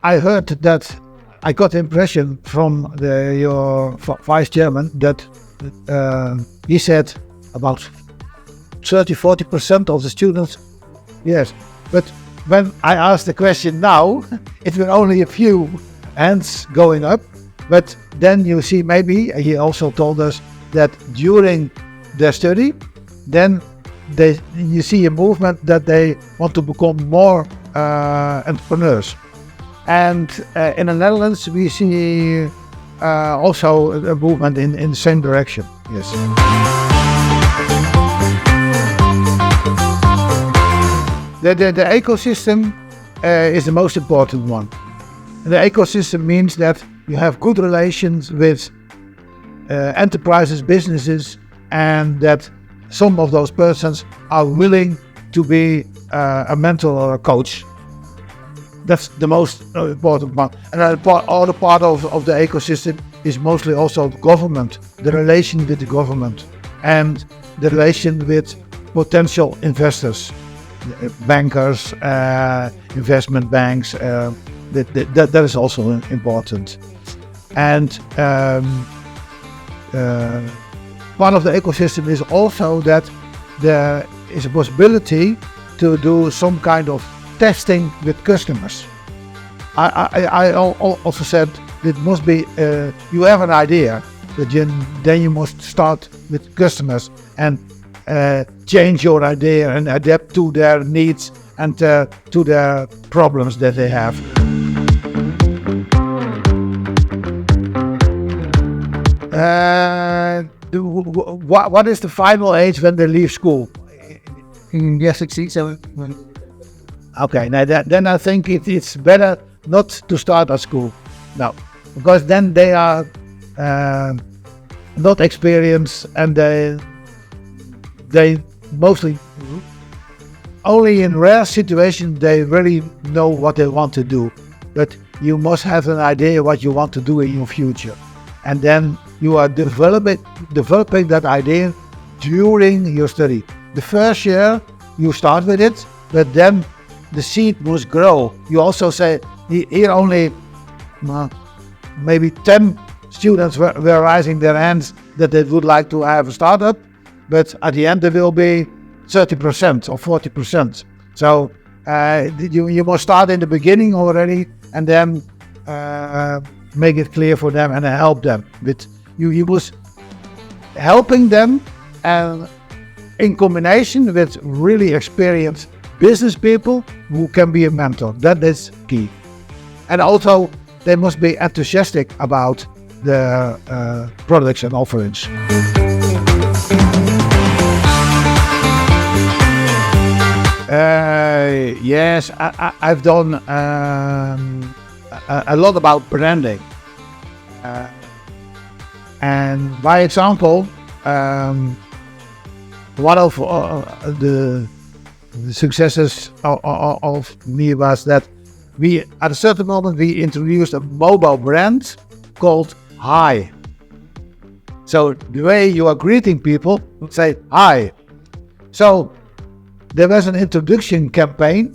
I heard that I got the impression from your vice chairman that he said about 30-40% of the students, yes. But when I asked the question now, it were only a few hands going up. But then you see, maybe he also told us that during their study, then you see a movement that they want to become more entrepreneurs. And in the Netherlands, we see also a movement in the same direction. Yes. The ecosystem is the most important one. The ecosystem means that you have good relations with enterprises, businesses, and that some of those persons are willing to be a mentor or a coach. That's the most important one. And the other part of the ecosystem is mostly also the government, the relation with the government, and the relation with potential investors, bankers, investment banks. That is also important. And part of the ecosystem is also that there is a possibility to do some kind of testing with customers. I also said it must be, you have an idea, but then you must start with customers and change your idea and adapt to their needs and to their problems that they have. What is the final age when they leave school? Yes, 16, Okay, now then I think it's better not to start at school. No, because then they are not experienced and they mostly, only in rare situations they really know what they want to do. But you must have an idea what you want to do in your future. And then you are developing that idea during your study. The first year you start with it, but then the seed must grow. You also say, here only maybe 10 students were raising their hands that they would like to have a startup, but at the end there will be 30% or 40%. So you must start in the beginning already and then make it clear for them and help them. With you was helping them and in combination with really experienced business people who can be a mentor. That is key. And also they must be enthusiastic about the products and offerings. Yes, I've done a lot about branding. And by example, one of the successes of me was that we, at a certain moment, we introduced a mobile brand called Hi. So the way you are greeting people, say hi. So there was an introduction campaign,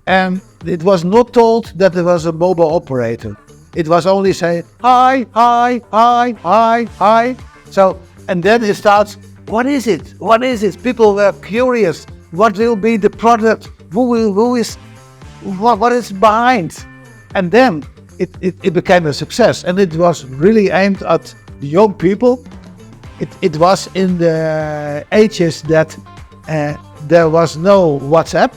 and it was not told that there was a mobile operator. It was only say hi, hi, hi, hi, hi. So, and then it starts, what is it? What is it? People were curious. What will be the product? What is behind? And then it became a success, and it was really aimed at the young people. It was in the ages that there was no WhatsApp.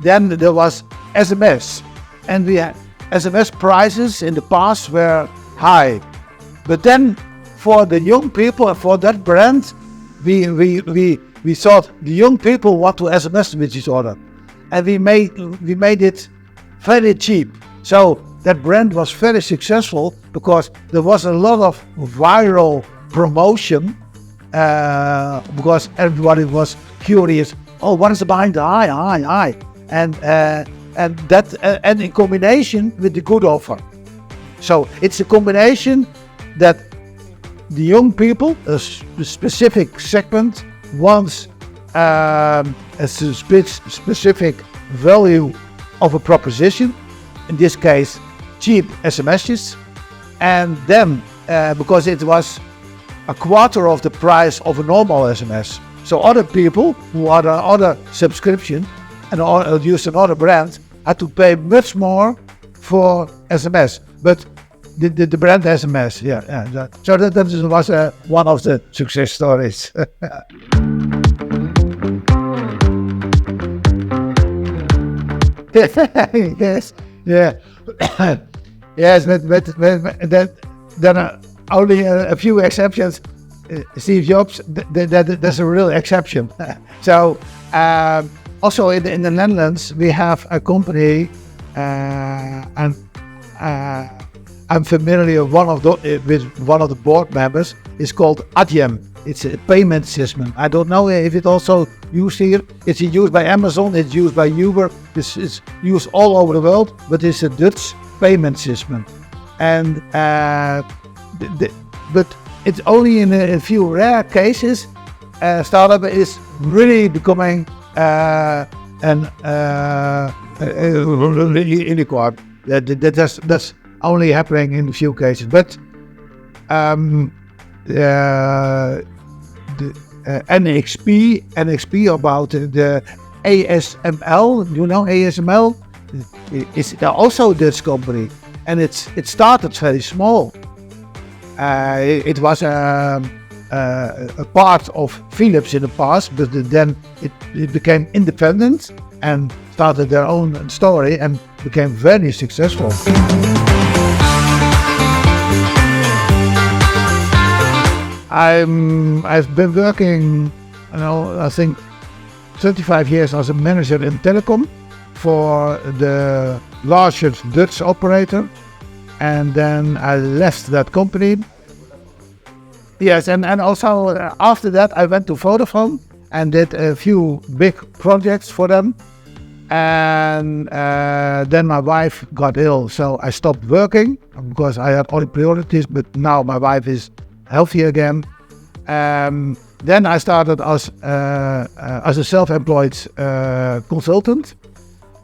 Then there was SMS, and we had SMS prices in the past were high. But then for the young people and for that brand, we thought the young people want to SMS with each other, and we made it very cheap. So that brand was very successful because there was a lot of viral promotion because everybody was curious. Oh, what is behind the hi, and that and in combination with the good offer. So it's a combination that the young people, a specific segment, wants a specific value of a proposition, in this case cheap SMSs, and then because it was a quarter of the price of a normal SMS, so other people who had other subscription and used another brand had to pay much more for SMS, but the brand SMS, so that was one of the success stories. Yes, yeah, yes, but then only a few exceptions. Steve Jobs, that's a real exception. So also in the Netherlands we have a company, and I'm familiar with one of the board members. It's called Adyen. It's a payment system. I don't know if it also used here. It's used by Amazon. It's used by Uber. It's used all over the world. But it's a Dutch payment system, and but it's only in a few rare cases startup is really becoming an unicorn. That's only happening in a few cases. But the NXP about the ASML, you know ASML, is also a Dutch company, and it started very small. It was a part of Philips in the past, but then it became independent and started their own story and became very successful. I've been working, I think 25 years as a manager in telecom for the largest Dutch operator, and then I left that company. Yes, and also after that I went to Vodafone and did a few big projects for them, and then my wife got ill, so I stopped working because I had other priorities, but now my wife is healthy again. Then I started as a self-employed consultant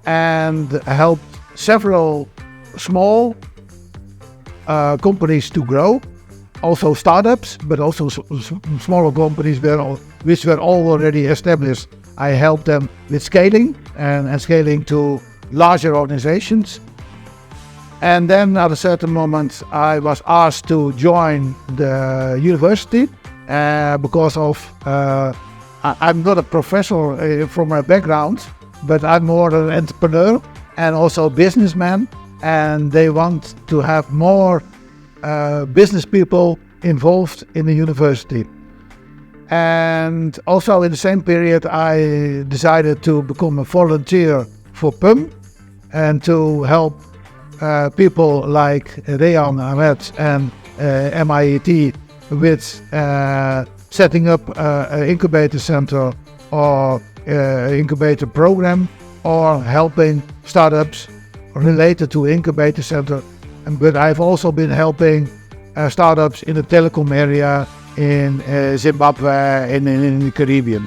and helped several small companies to grow, also startups, but also smaller companies which were already established. I helped them with scaling and scaling to larger organizations. And then at a certain moment I was asked to join the university because of I'm not a professor from my background, but I'm more an entrepreneur and also a businessman, and they want to have more business people involved in the university. And also in the same period I decided to become a volunteer for PUM and to help people like Rehan Ahmed and MIET with setting up an incubator center or incubator program, or helping startups related to incubator center. But I've also been helping startups in the telecom area in Zimbabwe and in the Caribbean.